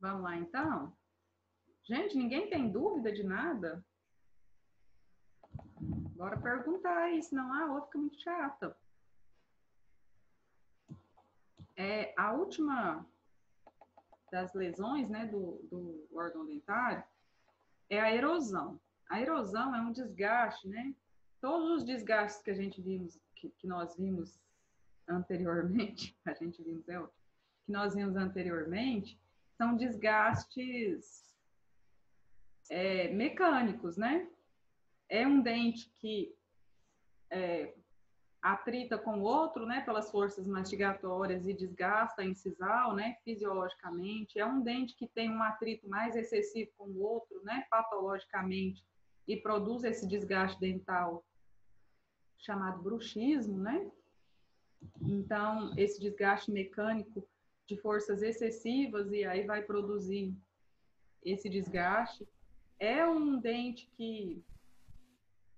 Vamos lá, então? Gente, ninguém tem dúvida de nada? Bora perguntar aí, senão a outra fica muito chata. A última das lesões, né, do órgão dentário é a erosão. A erosão é um desgaste, né? Todos os desgastes que a gente vimos, que nós vimos anteriormente, que nós vimos anteriormente, são desgastes mecânicos, né? É um dente que atrita com o outro, né, pelas forças mastigatórias e desgasta a incisal, né, fisiologicamente. É um dente que tem um atrito mais excessivo com o outro, né, patologicamente, e produz esse desgaste dental chamado bruxismo, né? Então, esse desgaste mecânico de forças excessivas e aí vai produzir esse desgaste. É um dente que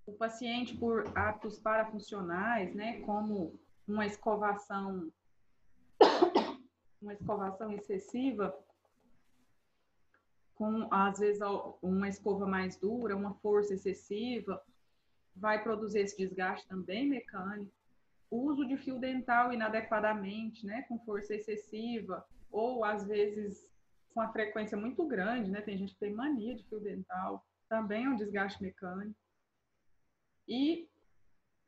o paciente, por hábitos parafuncionais, né, como uma escovação excessiva, com, às vezes, uma escova mais dura, uma força excessiva, vai produzir esse desgaste também mecânico. O uso de fio dental inadequadamente, né, com força excessiva, ou, às vezes, com a frequência muito grande, né, tem gente que tem mania de fio dental, também é um desgaste mecânico. E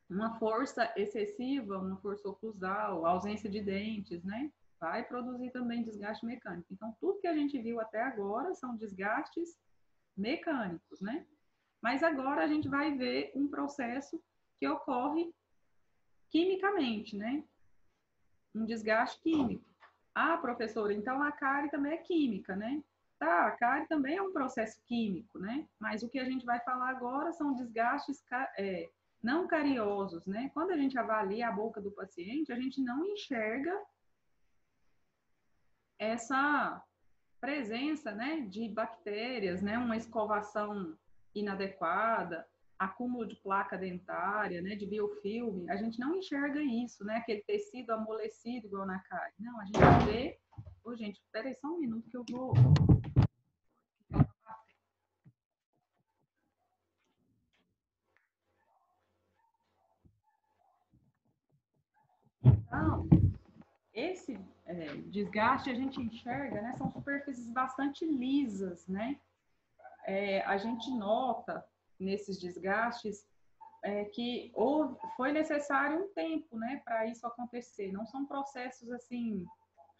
uma força excessiva, uma força oclusal, ausência de dentes, né? Vai produzir também desgaste mecânico. Então, tudo que a gente viu até agora são desgastes mecânicos, né? Mas agora a gente vai ver um processo que ocorre quimicamente, né? Um desgaste químico. Ah, professora, então a cárie também é química, né? Tá, a cárie também é um processo químico, né? Mas o que a gente vai falar agora são desgastes não cariosos, né? Quando a gente avalia a boca do paciente, a gente não enxerga essa presença, né, de bactérias, né? Uma escovação inadequada, acúmulo de placa dentária, né, de biofilme. A gente não enxerga isso, né? Aquele tecido amolecido igual na cárie. Não, a gente vê... Ô, gente, espera aí só um minuto que eu vou... Então, esse desgaste a gente enxerga, né? São superfícies bastante lisas, né? A gente nota nesses desgastes que foi necessário um tempo, né, para isso acontecer. Não são processos assim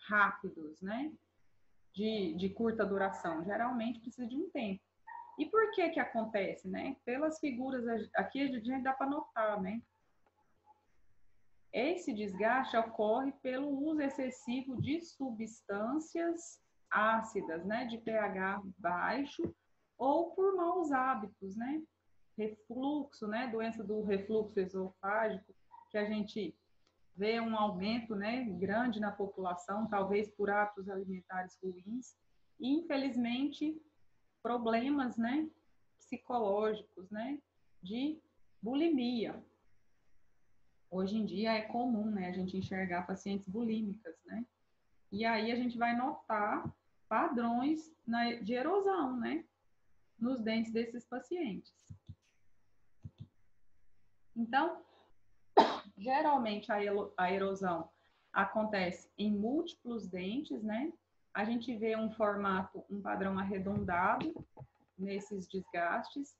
rápidos, né, de curta duração. Geralmente precisa de um tempo. E por que que acontece, né? Pelas figuras aqui a gente dá para notar, né? Esse desgaste ocorre pelo uso excessivo de substâncias ácidas, né, de pH baixo, ou por maus hábitos, né? Refluxo, né, doença do refluxo esofágico, que a gente vê um aumento, né, grande na população, talvez por hábitos alimentares ruins, e infelizmente problemas, né, psicológicos, né, de bulimia. Hoje em dia é comum, né, a gente enxergar pacientes bulímicas, né? E aí a gente vai notar padrões de erosão, né, nos dentes desses pacientes. Então, geralmente a erosão acontece em múltiplos dentes, né? A gente vê um padrão arredondado nesses desgastes.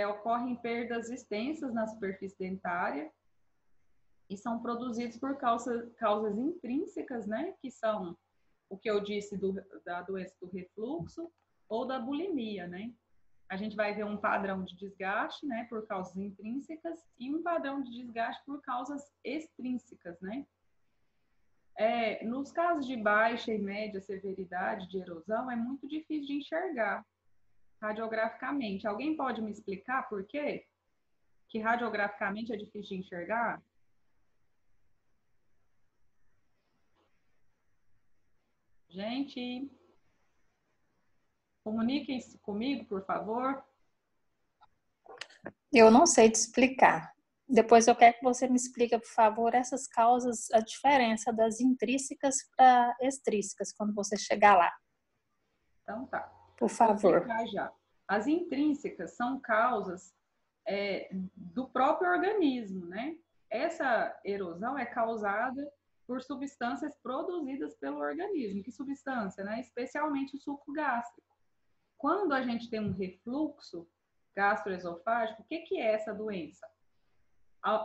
Ocorrem perdas extensas na superfície dentária e são produzidos por causas intrínsecas, né? Que são o que eu disse da doença do refluxo ou da bulimia, né? A gente vai ver um padrão de desgaste, né, por causas intrínsecas e um padrão de desgaste por causas extrínsecas, né? Nos casos de baixa e média severidade de erosão, é muito difícil de enxergar radiograficamente. Alguém pode me explicar por quê? Que radiograficamente é difícil de enxergar? Gente, comuniquem-se comigo, por favor. Eu não sei te explicar. Depois eu quero que você me explique, por favor, essas causas, a diferença das intrínsecas para extrínsecas, quando você chegar lá. Então tá. Por Vou favor. explicar já. As intrínsecas são causas do próprio organismo, né? Essa erosão é causada por substâncias produzidas pelo organismo. Que substância, né? Especialmente o suco gástrico. Quando a gente tem um refluxo gastroesofágico, o que é essa doença?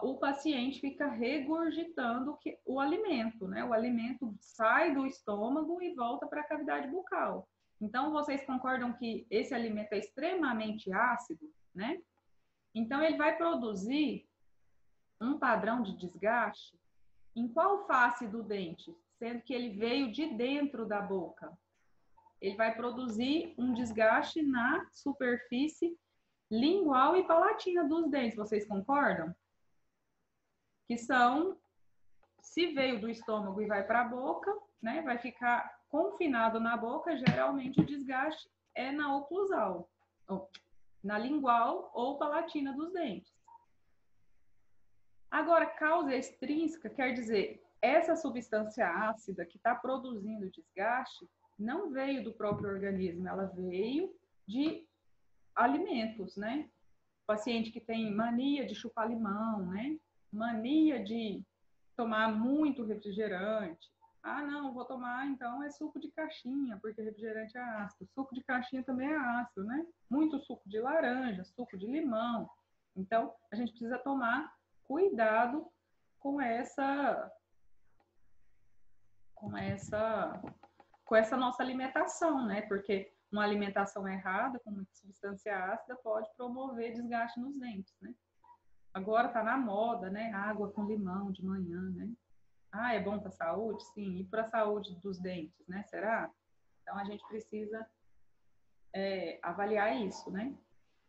O paciente fica regurgitando o alimento, né? O alimento sai do estômago e volta para a cavidade bucal. Então, vocês concordam que esse alimento é extremamente ácido, né? Então, ele vai produzir um padrão de desgaste em qual face do dente? Sendo que ele veio de dentro da boca. Ele vai produzir um desgaste na superfície lingual e palatina dos dentes. Vocês concordam? Que são, se veio do estômago e vai para a boca, né, vai ficar confinado na boca, geralmente o desgaste é na oclusal, na lingual ou palatina dos dentes. Agora, causa extrínseca quer dizer, essa substância ácida que está produzindo desgaste não veio do próprio organismo, ela veio de alimentos, né? O paciente que tem mania de chupar limão, né? Mania de tomar muito refrigerante. Ah, não, vou tomar, então, é suco de caixinha, porque refrigerante é ácido. Suco de caixinha também é ácido, né? Muito suco de laranja, suco de limão. Então, a gente precisa tomar cuidado com essa nossa alimentação, né? Porque uma alimentação errada, com muita substância ácida, pode promover desgaste nos dentes, né? Agora tá na moda, né? Água com limão de manhã, né? Ah, é bom para a saúde? Sim. E para a saúde dos dentes, né? Será? Então, a gente precisa avaliar isso, né?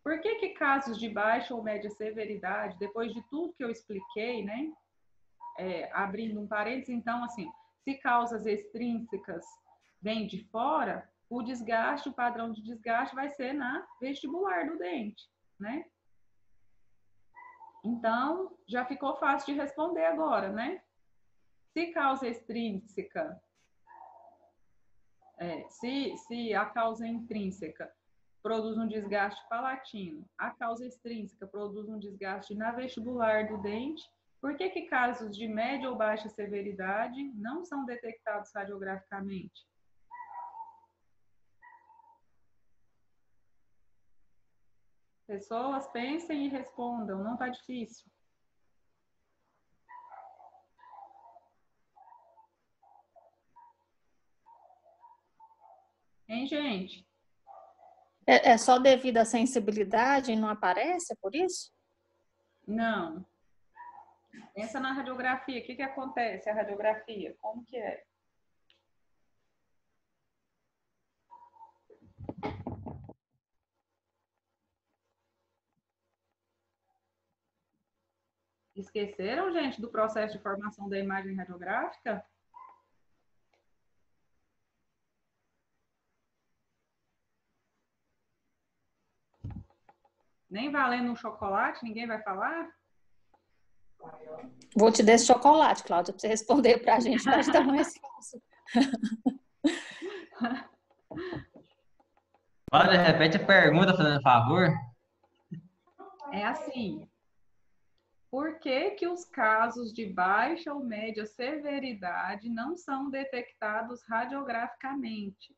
Por que casos de baixa ou média severidade, depois de tudo que eu expliquei, né? Abrindo um parênteses, então, assim, se causas extrínsecas vêm de fora, o desgaste, o padrão de desgaste vai ser na vestibular do dente, né? Então, já ficou fácil de responder agora, né? Se causa extrínseca, se a causa intrínseca produz um desgaste palatino, a causa extrínseca produz um desgaste na vestibular do dente, por que casos de média ou baixa severidade não são detectados radiograficamente? Pessoas, pensem e respondam, não está difícil. Hein, gente? É só devido à sensibilidade e não aparece, é por isso? Não. Pensa na radiografia. O que acontece a radiografia? Como que é? Esqueceram, gente, do processo de formação da imagem radiográfica? Nem valendo um chocolate, ninguém vai falar? Vou te dar esse chocolate, Cláudia, para você responder para a gente, vai estar mais fácil. Olha, repete a pergunta, fazendo favor. É assim. Por que os casos de baixa ou média severidade não são detectados radiograficamente?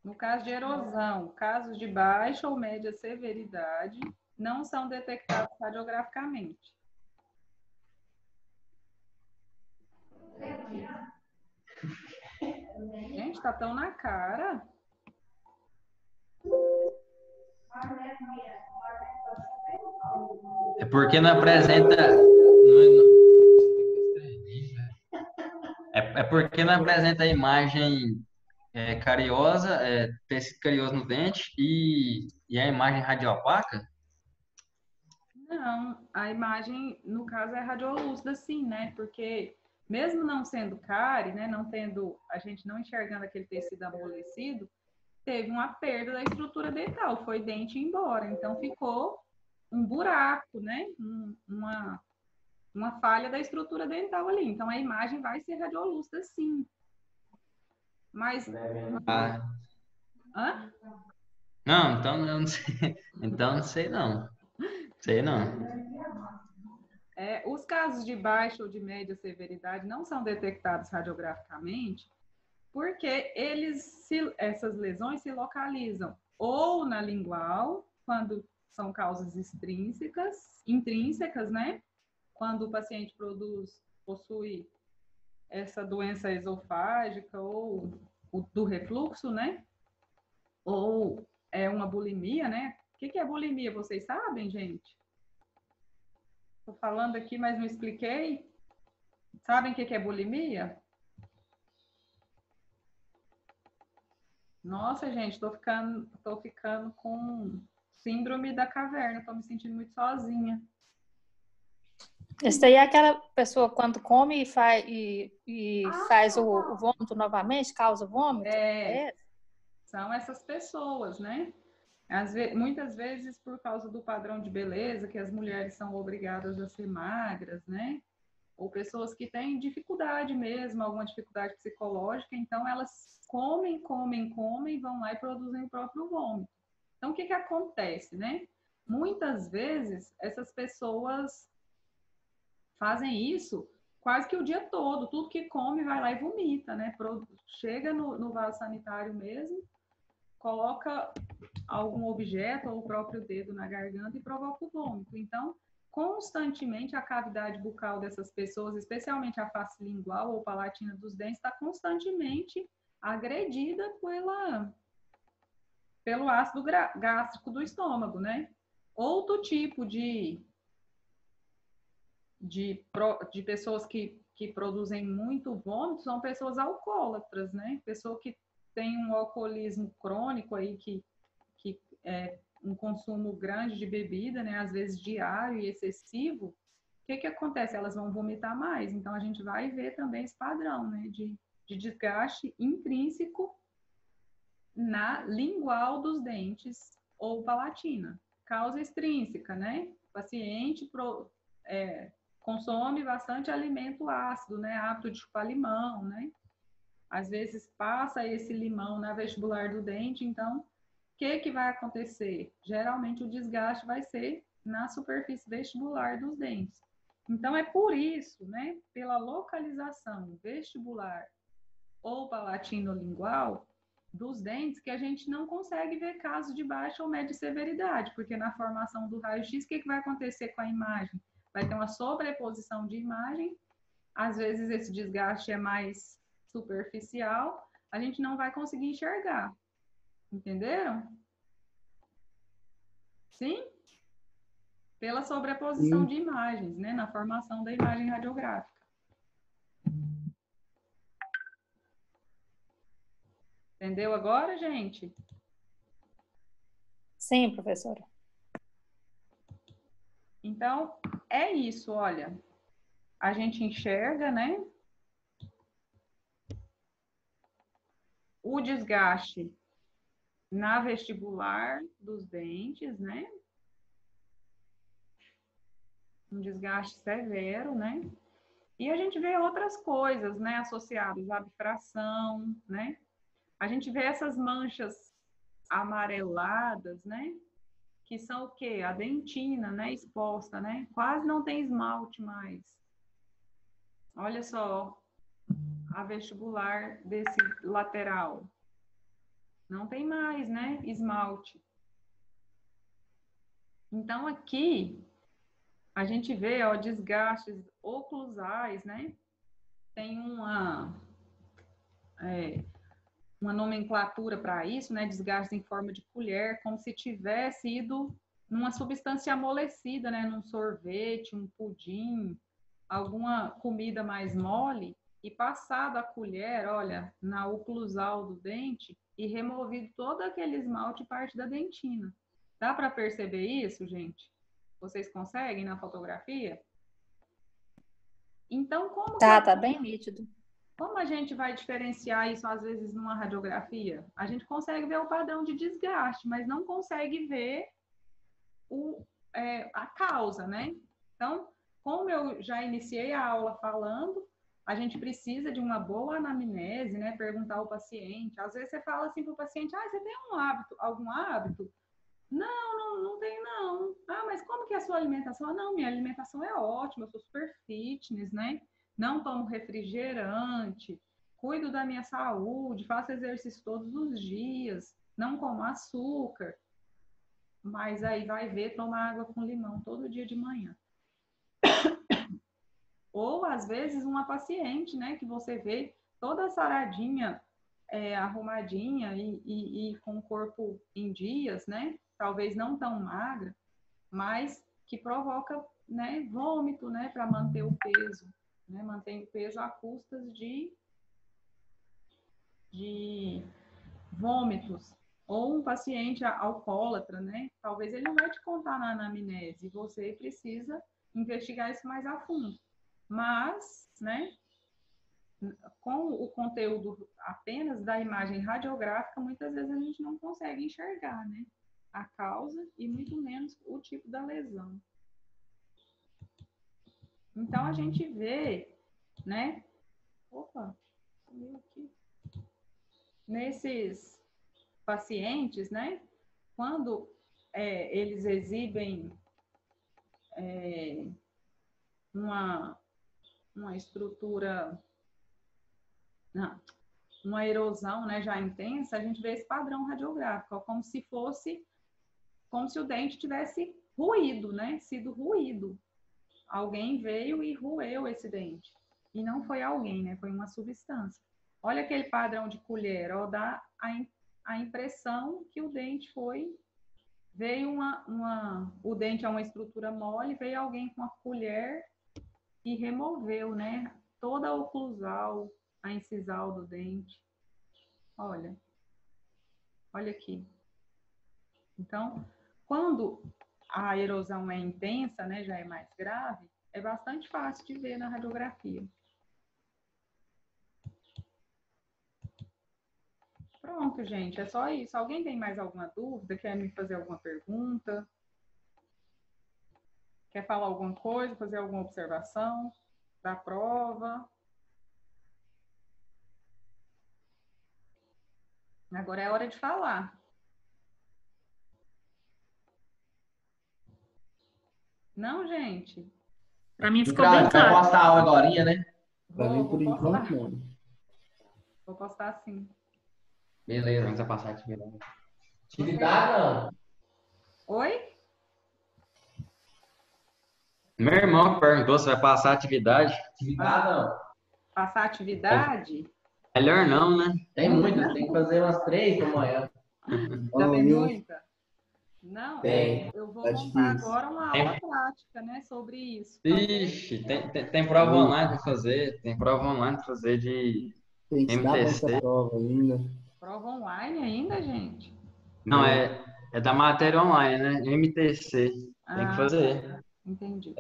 No caso de erosão, casos de baixa ou média severidade não são detectados radiograficamente. Gente, tá tão na cara. É porque não apresenta. É porque não apresenta a imagem cariosa, tecido carioso no dente e a imagem radiopaca. Não, a imagem, no caso, é radiolúcida, sim, né? Porque mesmo não sendo cárie, né, não tendo, a gente não enxergando aquele tecido amolecido, teve uma perda da estrutura dental, foi dente embora. Então ficou um buraco, né? uma falha da estrutura dental ali. Então, a imagem vai ser radiolúcida, sim. Mas... Hã? Não, então eu não sei. Então não sei não. Sei não. Os casos de baixa ou de média severidade não são detectados radiograficamente porque essas lesões se localizam ou na lingual, quando são causas intrínsecas, né? Quando o paciente possui essa doença esofágica ou do refluxo, né? Ou é uma bulimia, né? O que é bulimia? Vocês sabem, gente? Estou falando aqui, mas não expliquei. Sabem o que é bulimia? Nossa, gente, estou ficando com síndrome da caverna. Estou me sentindo muito sozinha. Isso daí é aquela pessoa quando come e faz o vômito novamente, causa vômito? São essas pessoas, né? Muitas vezes por causa do padrão de beleza, que as mulheres são obrigadas a ser magras, né? Ou pessoas que têm dificuldade mesmo, alguma dificuldade psicológica, então elas comem, vão lá e produzem o próprio vômito. Então, o que acontece, né? Muitas vezes, essas pessoas fazem isso quase que o dia todo, tudo que come vai lá e vomita, né? Chega no vaso sanitário mesmo, coloca algum objeto ou o próprio dedo na garganta e provoca o vômito. Então, constantemente a cavidade bucal dessas pessoas, especialmente a face lingual ou palatina dos dentes, está constantemente agredida pelo ácido gástrico do estômago, né? Outro tipo de pessoas que produzem muito vômito são pessoas alcoólatras, né? Pessoa que tem um alcoolismo crônico aí, que é um consumo grande de bebida, né? Às vezes diário e excessivo. O que acontece? Elas vão vomitar mais. Então, a gente vai ver também esse padrão, né? De desgaste intrínseco na lingual dos dentes ou palatina. Causa extrínseca, né? O paciente consome bastante alimento ácido, né? Hábito de chupar limão, né? Às vezes passa esse limão na vestibular do dente, então, o que vai acontecer? Geralmente o desgaste vai ser na superfície vestibular dos dentes. Então, é por isso, né? Pela localização vestibular ou palatino-lingual dos dentes, que a gente não consegue ver casos de baixa ou média severidade, porque na formação do raio-x, o que vai acontecer com a imagem? Vai ter uma sobreposição de imagem, às vezes esse desgaste é mais superficial, a gente não vai conseguir enxergar. Entenderam? Sim? Pela sobreposição de imagens, né? Na formação da imagem radiográfica. Entendeu agora, gente? Sim, professora. Então, é isso, olha. A gente enxerga, né? O desgaste na vestibular dos dentes, né? Um desgaste severo, né? E a gente vê outras coisas, né? Associadas à bifração, né? A gente vê essas manchas amareladas, né? Que são o quê? A dentina, né? Exposta, né? Quase não tem esmalte mais. Olha só a vestibular desse lateral. Não tem mais, né? Esmalte. Então, aqui, a gente vê, ó, desgastes oclusais, né? Tem uma nomenclatura para isso, né? Desgastes em forma de colher, como se tivesse ido numa substância amolecida, né? Num sorvete, um pudim, alguma comida mais mole, e passado a colher, olha, na oclusal do dente e removido todo aquele esmalte e parte da dentina. Dá para perceber isso, gente? Vocês conseguem na fotografia? Então, Tá bem nítido. Como a gente vai diferenciar isso, às vezes, numa radiografia? A gente consegue ver o padrão de desgaste, mas não consegue ver a causa, né? Então, como eu já iniciei a aula falando, a gente precisa de uma boa anamnese, né? Perguntar ao paciente. Às vezes você fala assim para o paciente, você tem um hábito, algum hábito? Não tem não. Mas como que é a sua alimentação? Não, minha alimentação é ótima, eu sou super fitness, né? Não tomo refrigerante, cuido da minha saúde, faço exercício todos os dias, não como açúcar. Mas aí vai ver tomar água com limão todo dia de manhã. Ou, às vezes, uma paciente, né, que você vê toda saradinha, arrumadinha e com o corpo em dias, né? Talvez não tão magra, mas que provoca, né, vômito, né, para manter o peso, né? Mantém o peso a custas de vômitos. Ou um paciente alcoólatra, né? Talvez ele não vai te contar na anamnese, você precisa investigar isso mais a fundo. Mas, né, com o conteúdo apenas da imagem radiográfica, muitas vezes a gente não consegue enxergar, né, a causa e muito menos o tipo da lesão. Então, a gente vê, né, sumiu aqui, nesses pacientes, né, quando eles exibem uma estrutura, uma erosão, né, já intensa, a gente vê esse padrão radiográfico, como se o dente tivesse ruído, né, sido ruído. Alguém veio e roeu esse dente. E não foi alguém, né, foi uma substância. Olha aquele padrão de colher, dá a impressão que o dente veio o dente é uma estrutura mole, veio alguém com uma colher e removeu, né, toda a oclusal, a incisal do dente. Olha aqui. Então, quando a erosão é intensa, né, já é mais grave, é bastante fácil de ver na radiografia. Pronto, gente, é só isso. Alguém tem mais alguma dúvida? Quer me fazer alguma pergunta? Quer falar alguma coisa, fazer alguma observação da prova? Agora é hora de falar. Não, gente? Para mim ficou bem Vai claro. postar a aula agorinha, né? Pra mim, por enquanto, não. Vou postar sim. Beleza, vamos passar aqui. Atividade, não. Oi? Meu irmão perguntou se vai passar atividade. Atividade, não. Passar atividade? Melhor não, né? Tem muitas, tem que fazer umas 3 da manhã. Já tem viu? muita? Não, Tem. eu vou Tá montar difícil. agora uma aula prática, né, sobre isso. Ixi, tem prova online para fazer. Tem prova online para fazer de Tem que estudar pra MTC. essa prova ainda. Prova online ainda, gente? Não, é da matéria online, né? MTC. Tem que fazer. Tá. Entendi.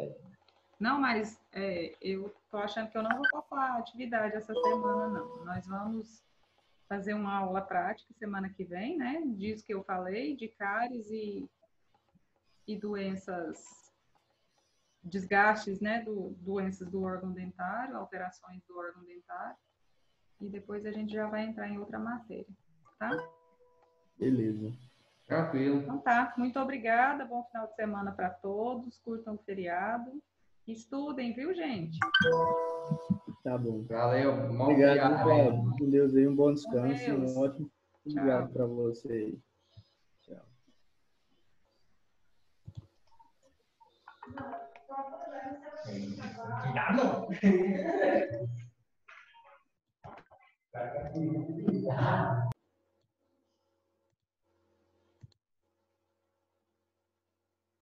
Não, mas eu tô achando que eu não vou passar a atividade essa semana, não. Nós vamos fazer uma aula prática semana que vem, né? Disso que eu falei, de cáries e doenças, desgastes, né? Doenças do órgão dentário, alterações do órgão dentário. E depois a gente já vai entrar em outra matéria, tá? Beleza. Tranquilo. Então tá, muito obrigada, bom final de semana para todos, curtam o feriado, estudem, viu, gente? Tá bom. Valeu. Bom Obrigado, dia. Cláudio. Com Deus aí, um bom descanso e Deus. um ótimo obrigado para você aí. Tchau. Atividade, não.